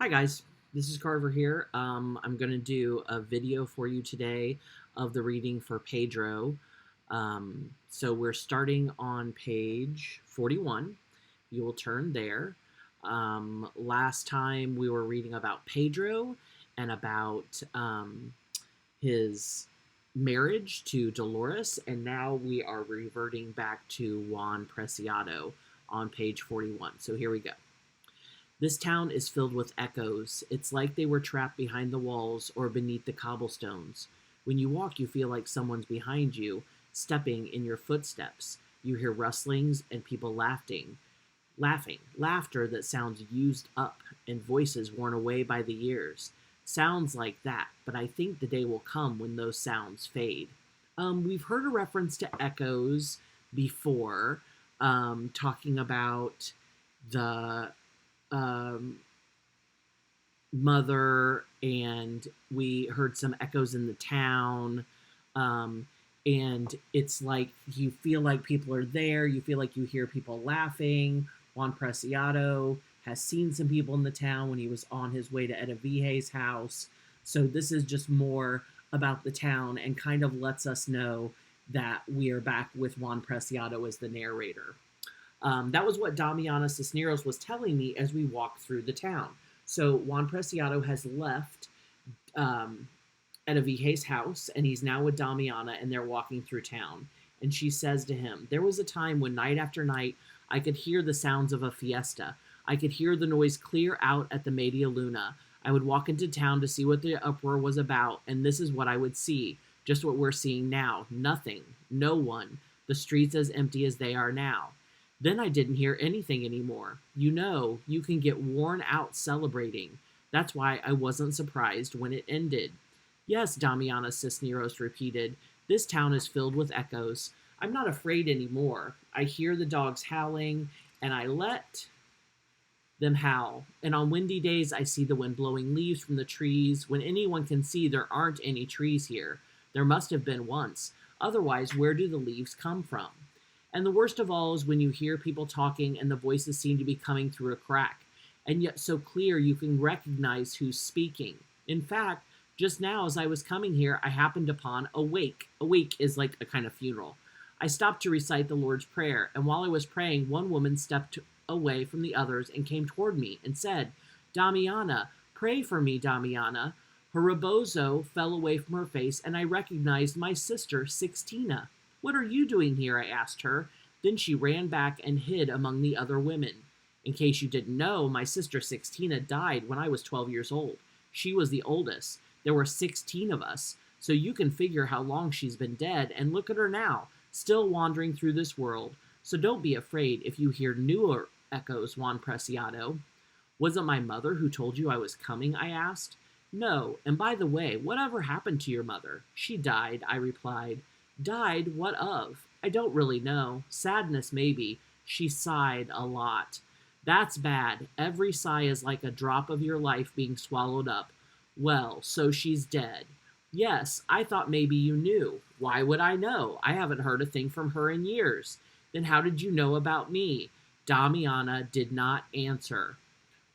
Hi guys, this is Carver here. I'm going to do a video for you today of the reading for Pedro. So we're starting on page 41. You will turn there. Last time we were reading about Pedro and about his marriage to Dolores, and now we are reverting back to Juan Preciado on page 41. So here we go. This town is filled with echoes. It's like they were trapped behind the walls or beneath the cobblestones. When you walk, you feel like someone's behind you, stepping in your footsteps. You hear rustlings and people laughter that sounds used up and voices worn away by the years. Sounds like that, but I think the day will come when those sounds fade. We've heard a reference to echoes before, talking about the um, mother, and we heard some echoes in the town. And it's like you feel like people are there. You feel like you hear people laughing. Juan Preciado has seen some people in the town when he was on his way to Edavihe's house. So this is just more about the town and kind of lets us know that we are back with Juan Preciado as the narrator. That was what Damiana Cisneros was telling me as we walked through the town. So Juan Preciado has left Edavihe's house, and he's now with Damiana, and they're walking through town. And she says to him, "There was a time when night after night I could hear the sounds of a fiesta. I could hear the noise clear out at the Media Luna. I would walk into town to see what the uproar was about, and this is what I would see. Just what we're seeing now. Nothing. No one. The streets as empty as they are now. Then I didn't hear anything anymore. You know, you can get worn out celebrating. That's why I wasn't surprised when it ended." "Yes," Damiana Cisneros repeated. "This town is filled with echoes. I'm not afraid anymore. I hear the dogs howling, and I let them howl. And on windy days, I see the wind blowing leaves from the trees when anyone can see there aren't any trees here. There must have been once. Otherwise, where do the leaves come from? And the worst of all is when you hear people talking and the voices seem to be coming through a crack, and yet so clear you can recognize who's speaking. In fact, just now as I was coming here, I happened upon a wake. A wake is like a kind of funeral. I stopped to recite the Lord's Prayer, and while I was praying, one woman stepped away from the others and came toward me and said, 'Damiana, pray for me, Damiana.' Her rebozo fell away from her face, and I recognized my sister, Sixtina. 'What are you doing here?' I asked her. Then she ran back and hid among the other women. In case you didn't know, my sister Sixtina died when I was 12 years old. She was the oldest. There were 16 of us, so you can figure how long she's been dead, and look at her now, still wandering through this world. So don't be afraid if you hear newer echoes, Juan Preciado." "Was it my mother who told you I was coming?" I asked. "No, and by the way, whatever happened to your mother?" "She died," I replied. "Died? What of?" "I don't really know. Sadness, maybe. She sighed a lot." "That's bad. Every sigh is like a drop of your life being swallowed up. Well, so she's dead." "Yes, I thought maybe you knew." "Why would I know? I haven't heard a thing from her in years." "Then how did you know about me?" Damiana did not answer.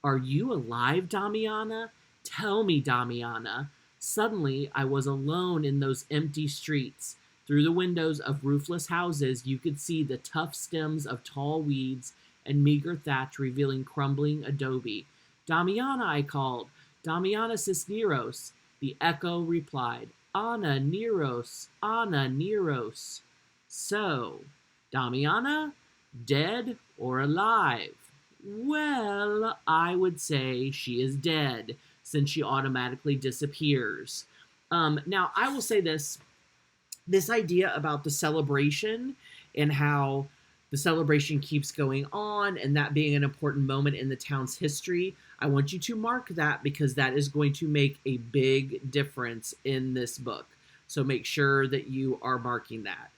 "Are you alive, Damiana? Tell me, Damiana." Suddenly, I was alone in those empty streets. Through the windows of roofless houses, you could see the tough stems of tall weeds and meager thatch revealing crumbling adobe. "Damiana," I called. "Damiana Cisneros." The echo replied, "Ana Neros, Ana Neros." "So, Damiana, dead or alive?" "Well, I would say she is dead, since she automatically disappears." Now, I will say this idea about the celebration and how the celebration keeps going on and that being an important moment in the town's history, I want you to mark that because that is going to make a big difference in this book. So make sure that you are marking that.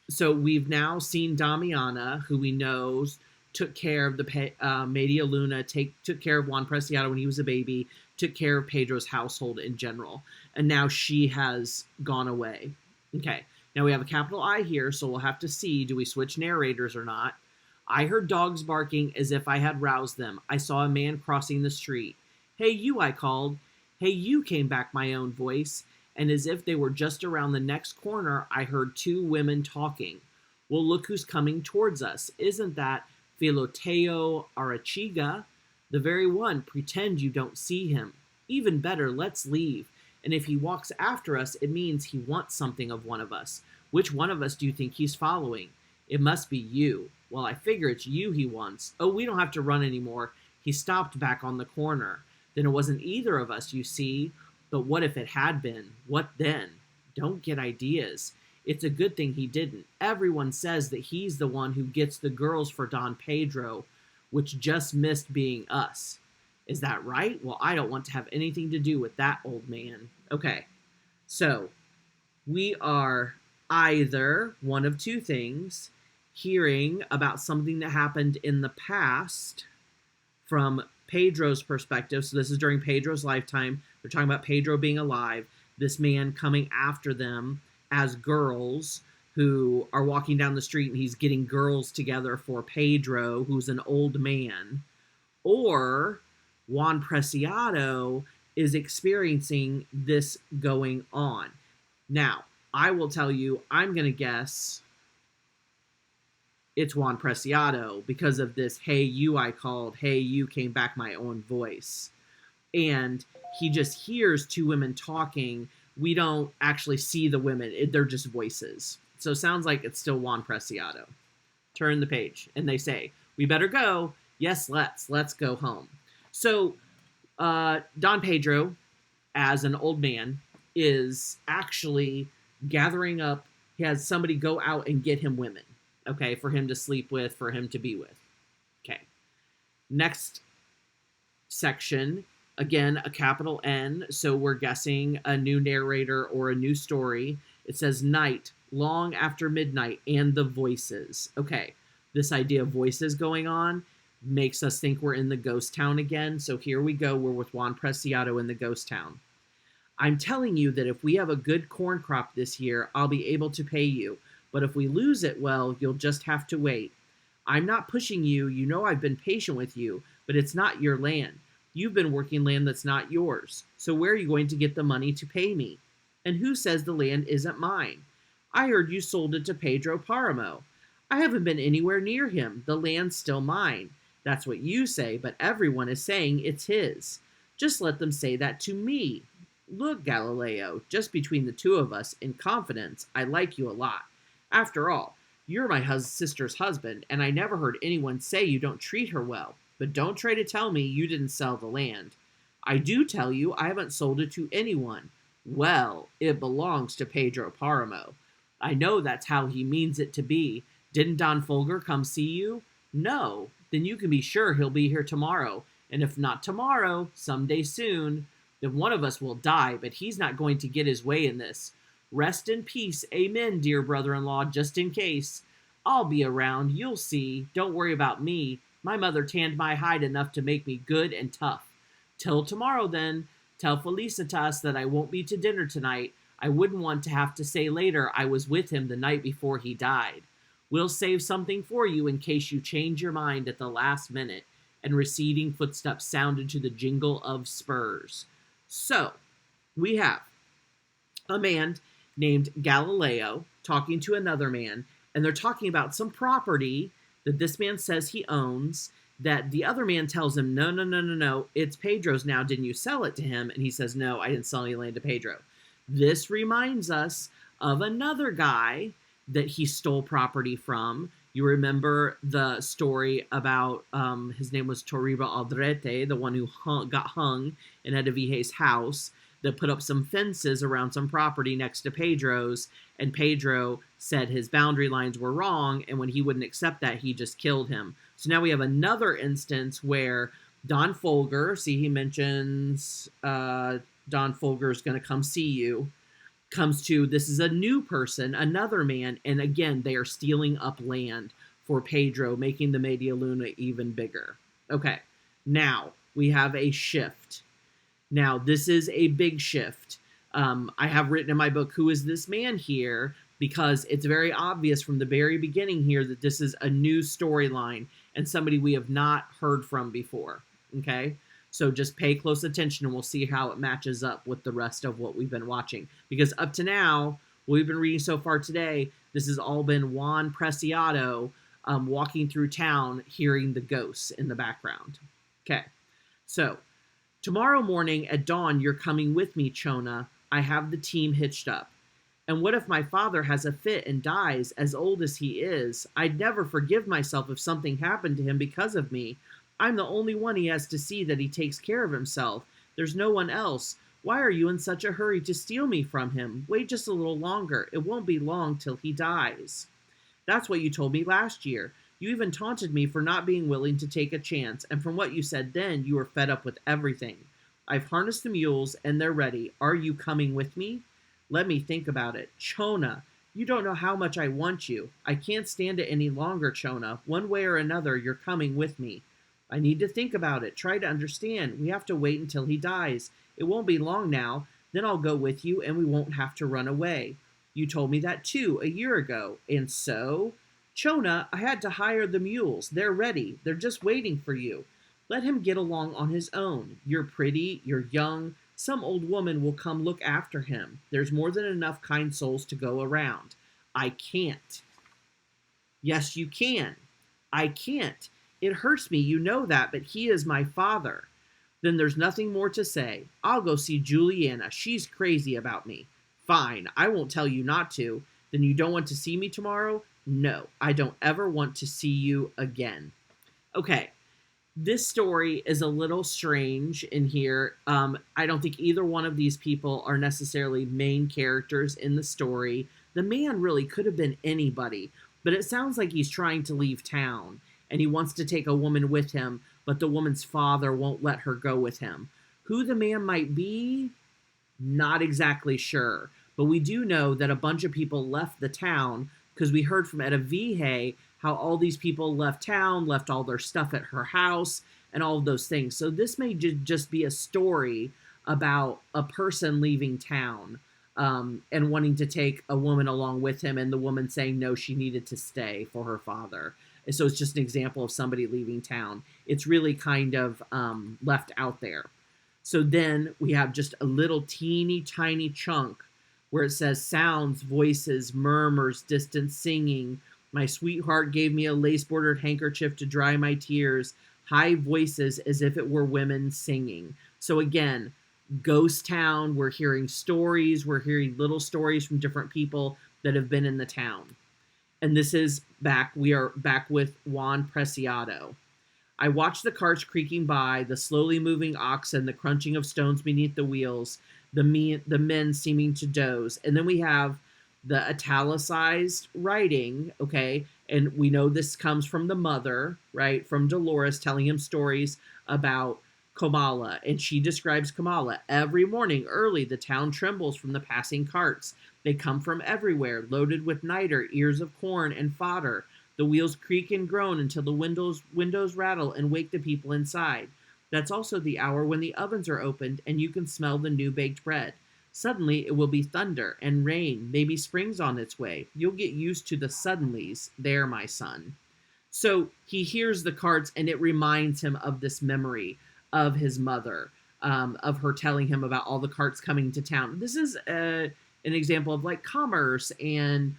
So we've now seen Damiana, who we know took care of the Media Luna, took care of Juan Preciado when he was a baby, took care of Pedro's household in general, and now she has gone away. Okay, now we have a capital I here, so we'll have to see, do we switch narrators or not? I heard dogs barking as if I had roused them. I saw a man crossing the street. Hey, you, I called. Hey, you, came back my own voice. And as if they were just around the next corner, I heard two women talking. Well, look who's coming towards us. Isn't that Filoteo Arachiga? The very one. Pretend you don't see him. Even better, let's leave. And if he walks after us, it means he wants something of one of us. Which one of us do you think he's following? It must be you. Well, I figure it's you he wants. Oh, we don't have to run anymore. He stopped back on the corner. Then it wasn't either of us, you see. But what if it had been? What then? Don't get ideas. It's a good thing he didn't. Everyone says that he's the one who gets the girls for Don Pedro, which just missed being us. Is that right? Well, I don't want to have anything to do with that old man. Okay, so we are either one of two things: hearing about something that happened in the past from Pedro's perspective. So this is during Pedro's lifetime. They're talking about Pedro being alive, this man coming after them as girls who are walking down the street, and he's getting girls together for Pedro, who's an old man. Or Juan Preciado is experiencing this going on. Now, I will tell you, I'm going to guess it's Juan Preciado because of this, hey, you, I called, hey, you, came back my own voice. And he just hears two women talking. We don't actually see the women. They're just voices. So it sounds like it's still Juan Preciado. Turn the page. And they say, we better go. Yes, let's go home. So Don Pedro, as an old man, is actually gathering up. He has somebody go out and get him women, okay, for him to sleep with, for him to be with. Okay. Next section, again, a capital N, so we're guessing a new narrator or a new story. It says night, long after midnight, and the voices. Okay, this idea of voices going on makes us think we're in the ghost town again. So here we go. We're with Juan Preciado in the ghost town. I'm telling you that if we have a good corn crop this year, I'll be able to pay you. But if we lose it, well, you'll just have to wait. I'm not pushing you. You know I've been patient with you, but it's not your land. You've been working land that's not yours. So where are you going to get the money to pay me? And who says the land isn't mine? I heard you sold it to Pedro Paramo. I haven't been anywhere near him. The land's still mine. That's what you say, but everyone is saying it's his. Just let them say that to me. Look, Galileo, just between the two of us, in confidence, I like you a lot. After all, you're my sister's husband, and I never heard anyone say you don't treat her well. But don't try to tell me you didn't sell the land. I do tell you I haven't sold it to anyone. Well, it belongs to Pedro Paramo. I know that's how he means it to be. Didn't Don Folger come see you? No. Then you can be sure he'll be here tomorrow. And if not tomorrow, someday soon, then one of us will die, but he's not going to get his way in this. Rest in peace, amen, dear brother-in-law, just in case. I'll be around, you'll see. Don't worry about me. My mother tanned my hide enough to make me good and tough. Till tomorrow, then. Tell Felicitas that I won't be to dinner tonight. I wouldn't want to have to say later I was with him the night before he died. We'll save something for you in case you change your mind at the last minute. And receding footsteps sounded to the jingle of spurs. So, we have a man named Galileo talking to another man, and they're talking about some property that this man says he owns, that the other man tells him, no, it's Pedro's now, didn't you sell it to him? And he says, no, I didn't sell any land to Pedro. This reminds us of another guy that he stole property from. You remember the story about, his name was Toribio Aldrete, the one who got hung in Hedvig's house, that put up some fences around some property next to Pedro's, and Pedro said his boundary lines were wrong, and when he wouldn't accept that, he just killed him. So now we have another instance where Don Folger, see, he mentions Don Folger's going to come see you, comes to, this is a new person, another man, and again, they are stealing up land for Pedro, making the Media Luna even bigger. Okay, now we have a shift. Now, this is a big shift. I have written in my book, who is this man here? because it's very obvious from the very beginning here that this is a new storyline and somebody we have not heard from before. Okay? So just pay close attention and we'll see how it matches up with the rest of what we've been watching. Because up to now, what we've been reading so far today, this has all been Juan Preciado walking through town, hearing the ghosts in the background. Okay, so tomorrow morning at dawn, you're coming with me, Chona. I have the team hitched up. And what if my father has a fit and dies, as old as he is? I'd never forgive myself if something happened to him because of me. I'm the only one he has to see that he takes care of himself. There's no one else. Why are you in such a hurry to steal me from him? Wait just a little longer. It won't be long till he dies. That's what you told me last year. You even taunted me for not being willing to take a chance, and from what you said then, you were fed up with everything. I've harnessed the mules, and they're ready. Are you coming with me? Let me think about it. Chona, you don't know how much I want you. I can't stand it any longer, Chona. One way or another, you're coming with me. I need to think about it. Try to understand. We have to wait until he dies. It won't be long now. Then I'll go with you, and we won't have to run away. You told me that too, a year ago. And so? Chona, I had to hire the mules. They're ready. They're just waiting for you. Let him get along on his own. You're pretty. You're young. Some old woman will come look after him. There's more than enough kind souls to go around. I can't. Yes, you can. I can't. It hurts me, you know that, but he is my father. Then there's nothing more to say. I'll go see Juliana. She's crazy about me. Fine, I won't tell you not to. Then you don't want to see me tomorrow? No, I don't ever want to see you again. Okay, this story is a little strange in here. I don't think either one of these people are necessarily main characters in the story. The man really could have been anybody, but it sounds like he's trying to leave town, and he wants to take a woman with him, but the woman's father won't let her go with him. Who the man might be? Not exactly sure. But we do know that a bunch of people left the town because we heard from Etta Vihey how all these people left town, left all their stuff at her house, and all of those things. So this may just be a story about a person leaving town and wanting to take a woman along with him, and the woman saying no, she needed to stay for her father. And so it's just an example of somebody leaving town. It's really kind of left out there. So then we have just a little teeny tiny chunk where it says sounds, voices, murmurs, distant singing. My sweetheart gave me a lace-bordered handkerchief to dry my tears. High voices as if it were women singing. So again, ghost town. We're hearing stories. We're hearing little stories from different people that have been in the town. And this is back. We are back with Juan Preciado. I watched the carts creaking by, the slowly moving oxen, the crunching of stones beneath the wheels, the men seeming to doze. And then we have the italicized writing, okay? And we know this comes from the mother, right? From Dolores telling him stories about Comala. And she describes Comala. Every morning early, the town trembles from the passing carts. They come from everywhere, loaded with niter, ears of corn, and fodder. The wheels creak and groan until the windows rattle and wake the people inside. That's also the hour when the ovens are opened and you can smell the new baked bread. Suddenly it will be thunder and rain, maybe spring's on its way. You'll get used to the suddenlies there, my son. So he hears the carts and it reminds him of this memory of his mother, of her telling him about all the carts coming to town. This is an example of like commerce and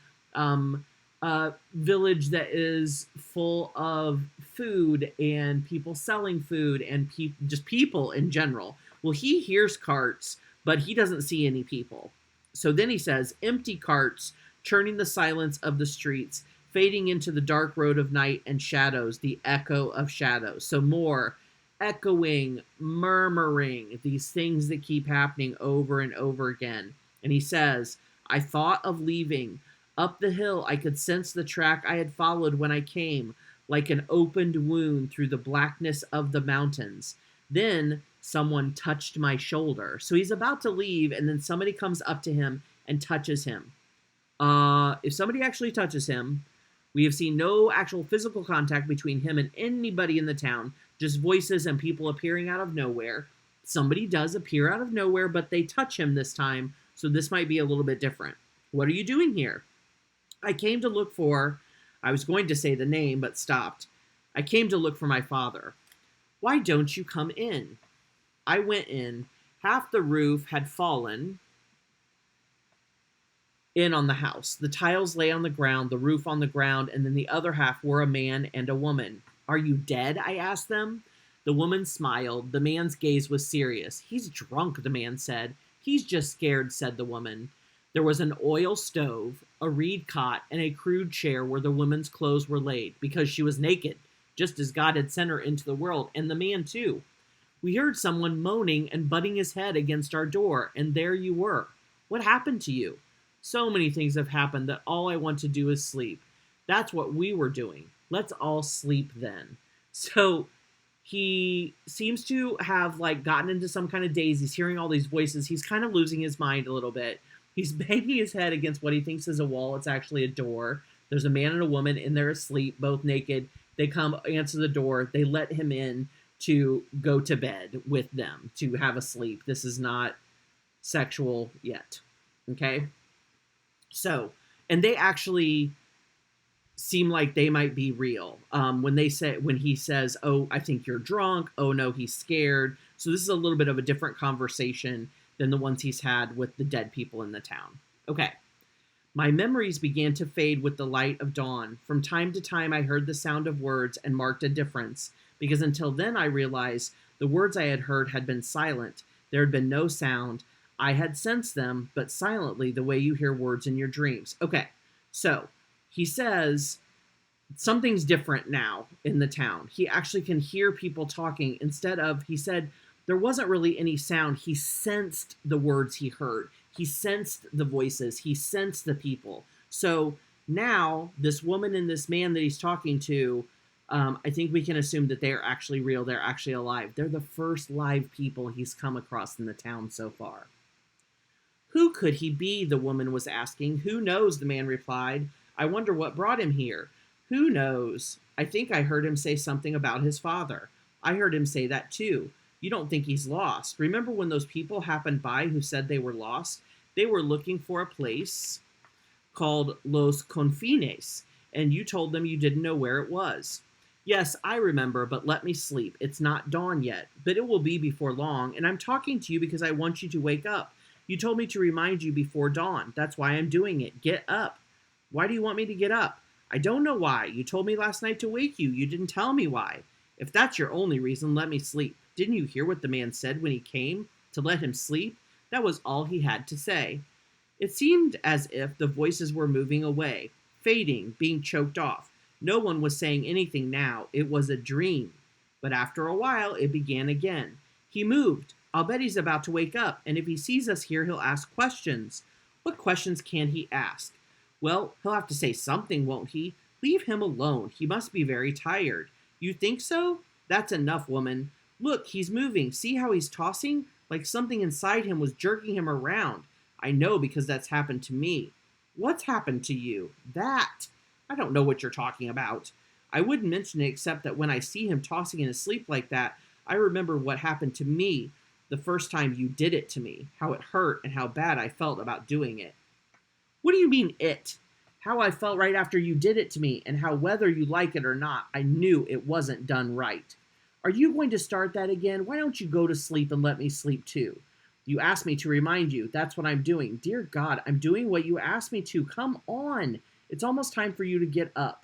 village that is full of food and people selling food and just people in general. Well, he hears carts, but he doesn't see any people. So then he says, empty carts, churning the silence of the streets, fading into the dark road of night and shadows, the echo of shadows. So more echoing, murmuring, these things that keep happening over and over again. And he says, I thought of leaving. Up the hill, I could sense the track I had followed when I came, like an opened wound through the blackness of the mountains. Then someone touched my shoulder. So he's about to leave, and then somebody comes up to him and touches him. If somebody actually touches him, we have seen no actual physical contact between him and anybody in the town, just voices and people appearing out of nowhere. Somebody does appear out of nowhere, but they touch him this time, so this might be a little bit different. What are you doing here? I came to look for, I was going to say the name, but stopped. I came to look for my father. Why don't you come in? I went in. Half the roof had fallen in on the house. The tiles lay on the ground, the roof on the ground, and then the other half were a man and a woman. Are you dead? I asked them. The woman smiled. The man's gaze was serious. He's drunk, the man said. He's just scared, said the woman. There was an oil stove, a reed cot, and a crude chair where the woman's clothes were laid, because she was naked, just as God had sent her into the world, and the man too. We heard someone moaning and butting his head against our door, and there you were. What happened to you? So many things have happened that all I want to do is sleep. That's what we were doing. Let's all sleep then. So he seems to have gotten into some kind of daze. He's hearing all these voices. He's kind of losing his mind a little bit. He's banging his head against what he thinks is a wall. It's actually a door. There's a man and a woman in there asleep, both naked. They come answer the door. They let him in to go to bed with them, to have a sleep. This is not sexual yet. Okay? So, and they actually seem like they might be real. When he says, "Oh, I think you're drunk." "Oh no, he's scared." So this is a little bit of a different conversation than the ones he's had with the dead people in the town. Okay. My memories began to fade with the light of dawn. From time to time, I heard the sound of words and marked a difference, because until then I realized the words I had heard had been silent. There had been no sound. I had sensed them, but silently, the way you hear words in your dreams. Okay, so he says something's different now in the town. He actually can hear people talking instead of, he said, there wasn't really any sound. He sensed the words he heard. He sensed the voices. He sensed the people. So now this woman and this man that he's talking to, I think we can assume that they're actually real. They're actually alive. They're the first live people he's come across in the town so far. Who could he be? The woman was asking. Who knows? The man replied. I wonder what brought him here. Who knows? I think I heard him say something about his father. I heard him say that too. You don't think he's lost. Remember when those people happened by who said they were lost? They were looking for a place called Los Confines, and you told them you didn't know where it was. Yes, I remember, but let me sleep. It's not dawn yet, but it will be before long, and I'm talking to you because I want you to wake up. You told me to remind you before dawn. That's why I'm doing it. Get up. Why do you want me to get up? I don't know why. You told me last night to wake you. You didn't tell me why. If that's your only reason, let me sleep. Didn't you hear what the man said when he came? To let him sleep? That was all he had to say. It seemed as if the voices were moving away, fading, being choked off. No one was saying anything now. It was a dream. But after a while, it began again. He moved. I'll bet he's about to wake up, and if he sees us here, he'll ask questions. What questions can he ask? Well, he'll have to say something, won't he? Leave him alone. He must be very tired. You think so? That's enough, woman. Look, he's moving. See how he's tossing? Like something inside him was jerking him around. I know because that's happened to me. What's happened to you? That. I don't know what you're talking about. I wouldn't mention it except that when I see him tossing in his sleep like that, I remember what happened to me the first time you did it to me, how it hurt and how bad I felt about doing it. What do you mean it? How I felt right after you did it to me, and how whether you like it or not, I knew it wasn't done right. Are you going to start that again? Why don't you go to sleep and let me sleep too? You asked me to remind you. That's what I'm doing. Dear God, I'm doing what you asked me to. Come on. It's almost time for you to get up.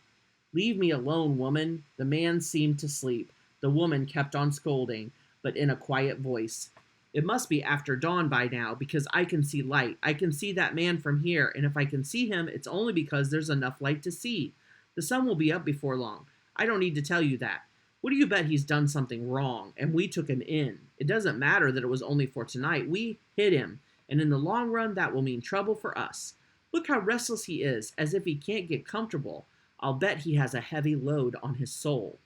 Leave me alone, woman. The man seemed to sleep. The woman kept on scolding, but in a quiet voice. It must be after dawn by now, because I can see light. I can see that man from here, and if I can see him, it's only because there's enough light to see. The sun will be up before long. I don't need to tell you that. What do you bet he's done something wrong, and we took him in? It doesn't matter that it was only for tonight. We hid him, and in the long run, that will mean trouble for us. Look how restless he is, as if he can't get comfortable. I'll bet he has a heavy load on his soul.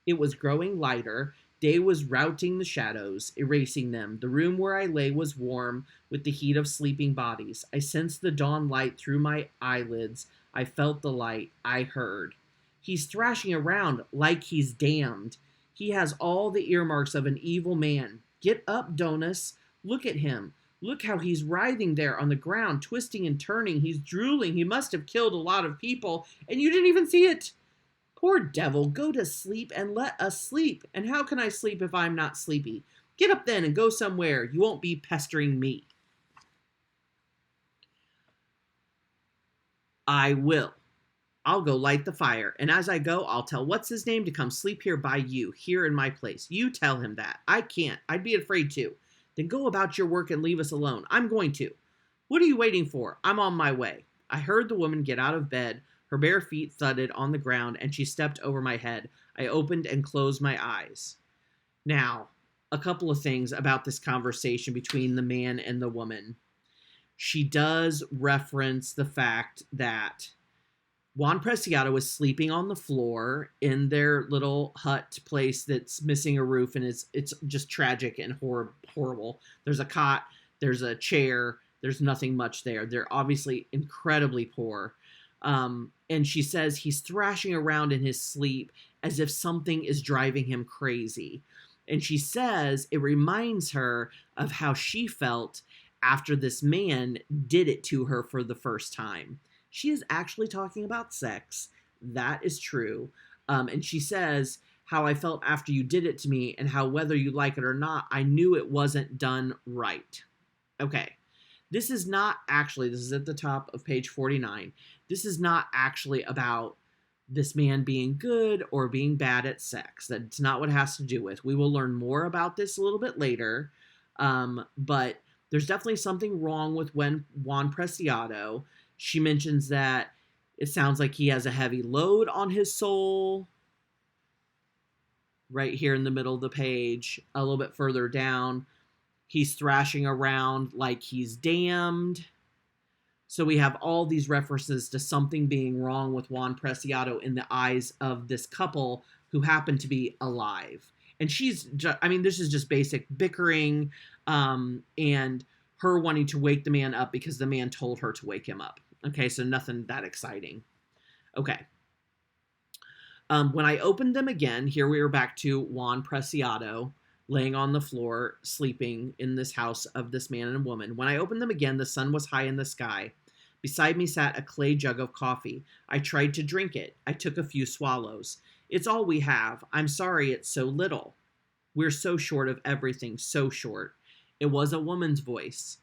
It was growing lighter. Day was routing the shadows, erasing them. The room where I lay was warm with the heat of sleeping bodies. I sensed the dawn light through my eyelids. I felt the light. I heard. He's thrashing around like he's damned. He has all the earmarks of an evil man. Get up, Donus. Look at him. Look how he's writhing there on the ground, twisting and turning. He's drooling. He must have killed a lot of people, and you didn't even see it. Poor devil, go to sleep and let us sleep. And how can I sleep if I'm not sleepy? Get up then and go somewhere. You won't be pestering me. I will. I'll go light the fire, and as I go, I'll tell what's-his-name to come sleep here by you, here in my place. You tell him that. I can't. I'd be afraid to. Then go about your work and leave us alone. I'm going to. What are you waiting for? I'm on my way. I heard the woman get out of bed. Her bare feet thudded on the ground, and she stepped over my head. I opened and closed my eyes. Now, a couple of things about this conversation between the man and the woman. She does reference the fact that Juan Preciado is sleeping on the floor in their little hut place that's missing a roof, and it's just tragic and horrible. There's a cot, there's a chair, there's nothing much there. They're obviously incredibly poor. And she says he's thrashing around in his sleep as if something is driving him crazy. And she says it reminds her of how she felt after this man did it to her for the first time. She is actually talking about sex. That is true. And she says how I felt after you did it to me, and how whether you like it or not, I knew it wasn't done right. Okay. This is at the top of page 49. This is not actually about this man being good or being bad at sex. That's not what it has to do with. We will learn more about this a little bit later. But there's definitely something wrong with Juan Preciado. She mentions that it sounds like he has a heavy load on his soul. Right here in the middle of the page, a little bit further down, he's thrashing around like he's damned. So we have all these references to something being wrong with Juan Preciado in the eyes of this couple who happen to be alive. And this is just basic bickering, and her wanting to wake the man up because the man told her to wake him up. Okay, so nothing that exciting. Okay. When I opened them again, here we are back to Juan Preciado laying on the floor, sleeping in this house of this man and woman. When I opened them again, the sun was high in the sky. Beside me sat a clay jug of coffee. I tried to drink it. I took a few swallows. It's all we have. I'm sorry it's so little. We're so short of everything, so short. It was a woman's voice.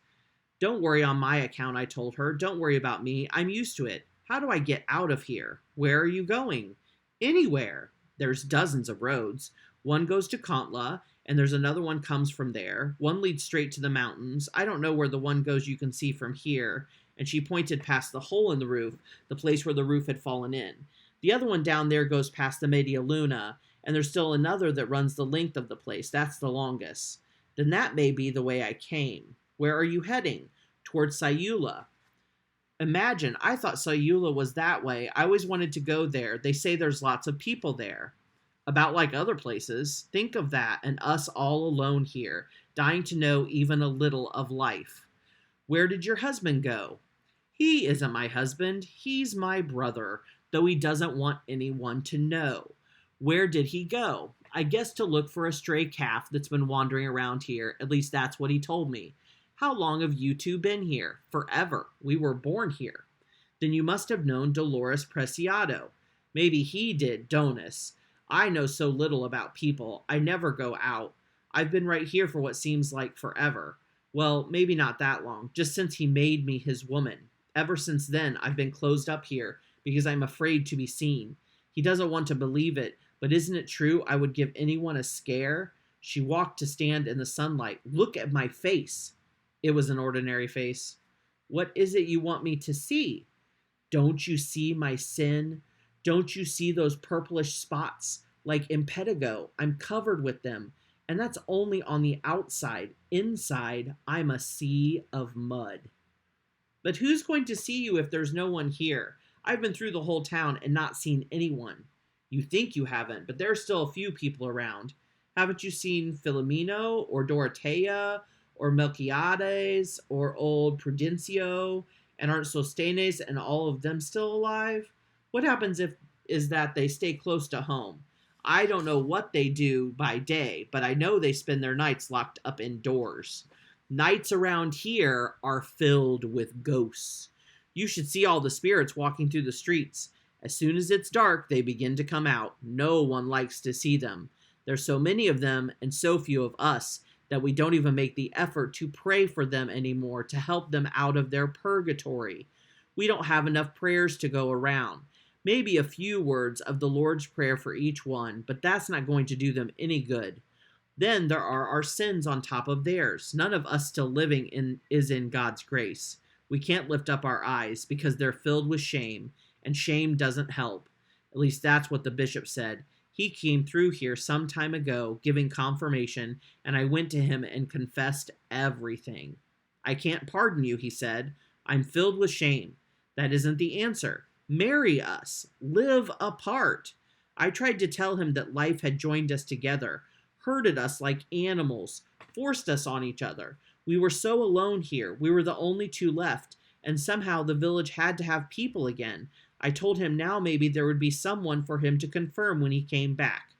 Don't worry on my account, I told her. Don't worry about me. I'm used to it. How do I get out of here? Where are you going? Anywhere. There's dozens of roads. One goes to Contla, and there's another one comes from there. One leads straight to the mountains. I don't know where the one goes you can see from here. And she pointed past the hole in the roof, the place where the roof had fallen in. The other one down there goes past the Media Luna, and there's still another that runs the length of the place. That's the longest. Then that may be the way I came. Where are you heading? Towards Sayula. Imagine, I thought Sayula was that way. I always wanted to go there. They say there's lots of people there. About like other places. Think of that, and us all alone here, dying to know even a little of life. Where did your husband go? He isn't my husband. He's my brother, though he doesn't want anyone to know. Where did he go? I guess to look for a stray calf that's been wandering around here. At least that's what he told me. How long have you two been here? Forever. We were born here. Then you must have known Dolores Preciado. Maybe he did, Donis. I know so little about people. I never go out. I've been right here for what seems like forever. Well, maybe not that long, just since he made me his woman. Ever since then, I've been closed up here because I'm afraid to be seen. He doesn't want to believe it, but isn't it true I would give anyone a scare? She walked to stand in the sunlight. Look at my face. It was an ordinary face. What is it you want me to see? Don't you see my sin? Don't you see those purplish spots? Like impetigo, I'm covered with them. And that's only on the outside. Inside, I'm a sea of mud. But who's going to see you if there's no one here? I've been through the whole town and not seen anyone. You think you haven't, but there's still a few people around. Haven't you seen Filomeno or Dorotea or Melquiades or old Prudencio? And aren't Sostenes and all of them still alive? What happens is that they stay close to home. I don't know what they do by day, but I know they spend their nights locked up indoors. Nights around here are filled with ghosts. You should see all the spirits walking through the streets. As soon as it's dark, they begin to come out. No one likes to see them. There's so many of them and so few of us that we don't even make the effort to pray for them anymore to help them out of their purgatory. We don't have enough prayers to go around. Maybe a few words of the Lord's Prayer for each one, but that's not going to do them any good. Then there are our sins on top of theirs. None of us still living is in God's grace. We can't lift up our eyes because they're filled with shame, and shame doesn't help. At least that's what the bishop said. He came through here some time ago giving confirmation, and I went to him and confessed everything. I can't pardon you, he said. I'm filled with shame. That isn't the answer. Marry us. Live apart. I tried to tell him that life had joined us together, herded us like animals, forced us on each other. We were so alone here. We were the only two left, and somehow the village had to have people again. I told him now maybe there would be someone for him to confirm when he came back.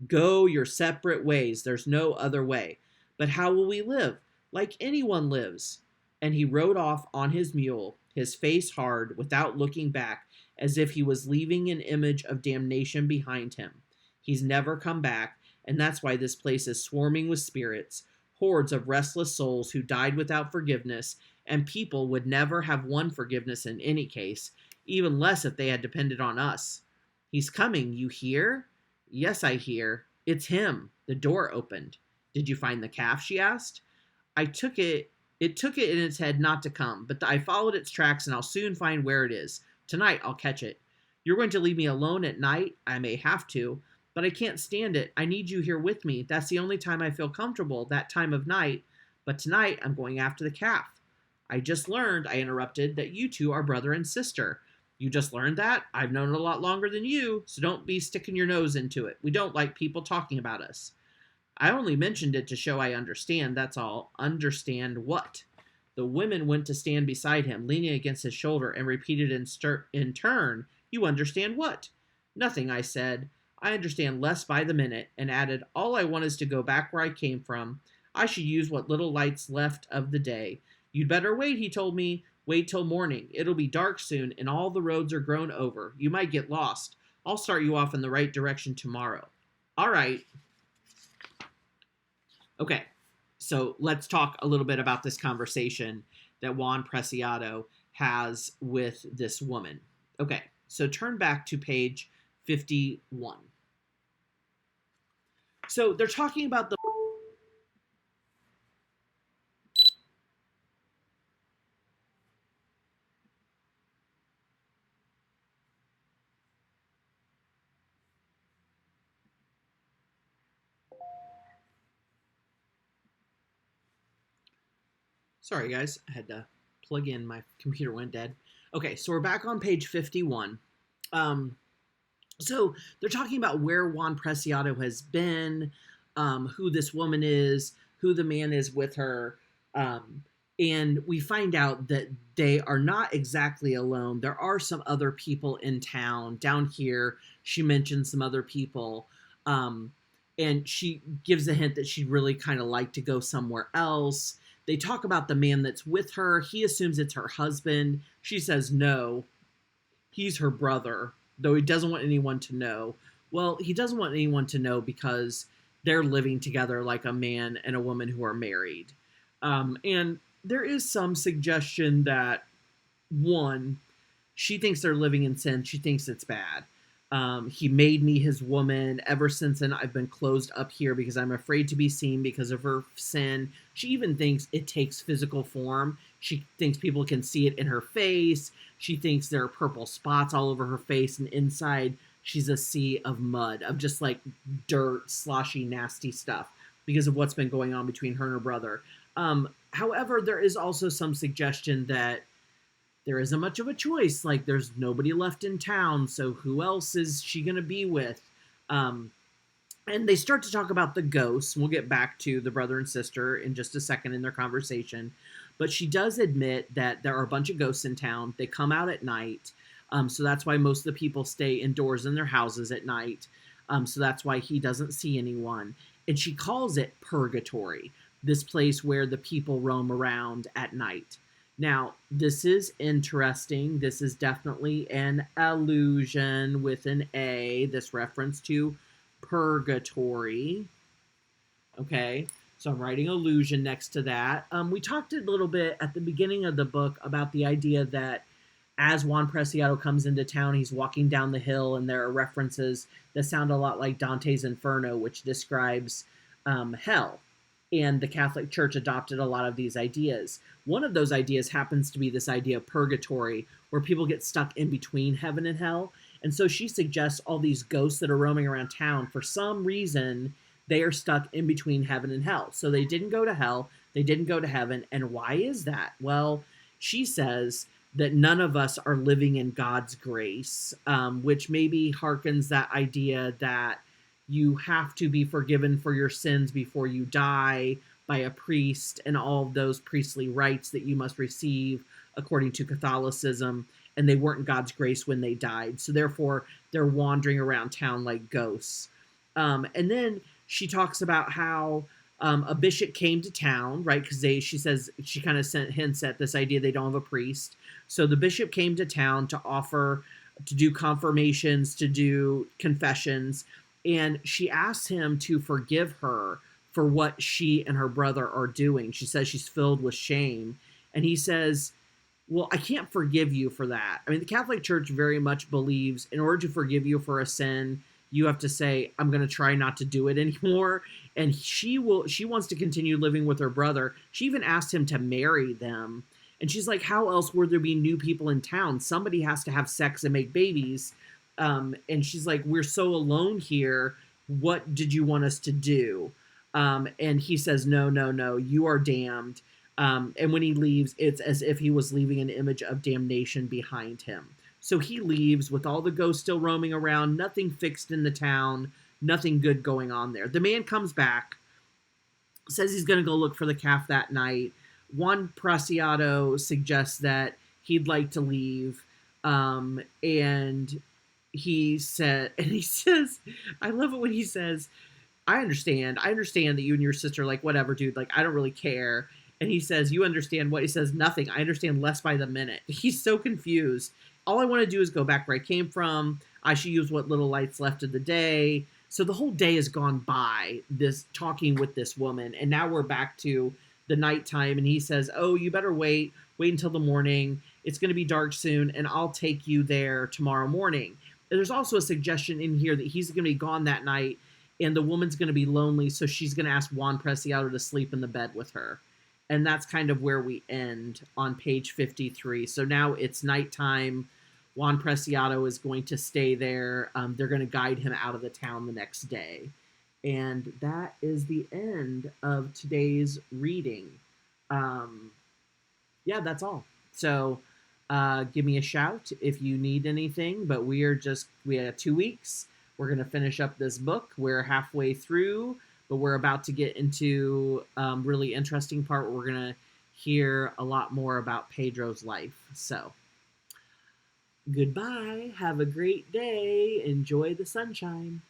Go your separate ways. There's no other way. But how will we live? Like anyone lives. And he rode off on his mule, his face hard, without looking back, as if he was leaving an image of damnation behind him. He's never come back, and that's why this place is swarming with spirits, hordes of restless souls who died without forgiveness, and people would never have won forgiveness in any case, even less if they had depended on us. He's coming, you hear? Yes, I hear. It's him. The door opened. Did you find the calf? She asked. It took it in its head not to come, but I followed its tracks and I'll soon find where it is. Tonight I'll catch it. You're going to leave me alone at night? I may have to, but I can't stand it. I need you here with me. That's the only time I feel comfortable, that time of night. But tonight I'm going after the calf. I just learned, I interrupted, that you two are brother and sister. You just learned that? I've known it a lot longer than you, so don't be sticking your nose into it. We don't like people talking about us. I only mentioned it to show I understand, that's all. Understand what? The women went to stand beside him, leaning against his shoulder, and repeated in turn, You understand what? Nothing, I said. I understand less by the minute, and added, All I want is to go back where I came from. I should use what little light's left of the day. You'd better wait, he told me. Wait till morning. It'll be dark soon, and all the roads are grown over. You might get lost. I'll start you off in the right direction tomorrow. All right. Okay, so let's talk a little bit about this conversation that Juan Preciado has with this woman. Okay, so turn back to page 51. So they're talking about the... Sorry, guys. I had to plug in. My computer went dead. Okay, so we're back on page 51. So they're talking about where Juan Preciado has been, who this woman is, who the man is with her, and we find out that they are not exactly alone. There are some other people in town. Down here, she mentions some other people, and she gives a hint that she'd really kind of like to go somewhere else. They talk about the man that's with her. He assumes it's her husband. She says no. He's her brother, though he doesn't want anyone to know. Well, he doesn't want anyone to know because they're living together like a man and a woman who are married. And there is some suggestion that, one, she thinks they're living in sin. She thinks it's bad. He made me his woman. Ever since then, I've been closed up here because I'm afraid to be seen because of her sin. She even thinks it takes physical form. She thinks people can see it in her face. She thinks there are purple spots all over her face, and inside she's a sea of mud, of just like dirt, sloshy, nasty stuff because of what's been going on between her and her brother. However, there is also some suggestion that there isn't much of a choice. Like, there's nobody left in town, so who else is she going to be with? And they start to talk about the ghosts. We'll get back to the brother and sister in just a second in their conversation. But she does admit that there are a bunch of ghosts in town. They come out at night. So that's why most of the people stay indoors in their houses at night. So that's why he doesn't see anyone. And she calls it purgatory. this place where the people roam around at night. Now, this is interesting. This is definitely an allusion with an A, this reference to purgatory. Okay, so I'm writing allusion next to that. We talked a little bit at the beginning of the book about the idea that as Juan Preciado comes into town, he's walking down the hill, and there are references that sound a lot like Dante's Inferno, which describes hell. And the Catholic Church adopted a lot of these ideas. One of those ideas happens to be this idea of purgatory, where people get stuck in between heaven and hell. And so she suggests all these ghosts that are roaming around town, for some reason, they are stuck in between heaven and hell. So they didn't go to hell, they didn't go to heaven. And why is that? Well, she says that none of us are living in God's grace, which maybe harkens that idea that you have to be forgiven for your sins before you die by a priest, and all of those priestly rites that you must receive according to Catholicism, and they weren't God's grace when they died. So therefore, they're wandering around town like ghosts. And then she talks about how a bishop came to town, right? Because she says, she kind of hints at this idea they don't have a priest. So the bishop came to town to do confirmations, to do confessions, and she asks him to forgive her for what she and her brother are doing. She says she's filled with shame. And he says, well, I can't forgive you for that. I mean, the Catholic Church very much believes in order to forgive you for a sin, you have to say, I'm going to try not to do it anymore. And she wants to continue living with her brother. She even asked him to marry them. And she's like, how else would there be new people in town? Somebody has to have sex and make babies. And she's like, we're so alone here. What did you want us to do? And he says, no, you are damned. And when he leaves, it's as if he was leaving an image of damnation behind him. So he leaves with all the ghosts still roaming around, nothing fixed in the town, nothing good going on there. The man comes back, says he's going to go look for the calf that night. Juan Preciado suggests that he'd like to leave. And he says, I love it when he says, I understand that you and your sister, like, whatever, dude, like, I don't really care. And he says, you understand what? He says, nothing. I understand less by the minute. He's so confused. All I want to do is go back where I came from. I should use what little light's left of the day. So the whole day has gone by, this talking with this woman. And now we're back to the nighttime. And he says, oh, you better wait until the morning. It's going to be dark soon. And I'll take you there tomorrow morning. And there's also a suggestion in here that he's going to be gone that night. And the woman's going to be lonely. So she's going to ask Juan Preciado to sleep in the bed with her. And that's kind of where we end on page 53. So now it's nighttime. Juan Preciado is going to stay there. They're going to guide him out of the town the next day. And that is the end of today's reading. Yeah, that's all. So give me a shout if you need anything. But we have 2 weeks. We're going to finish up this book. We're halfway through. But we're about to get into a really interesting part where we're going to hear a lot more about Pedro's life. So, goodbye. Have a great day. Enjoy the sunshine.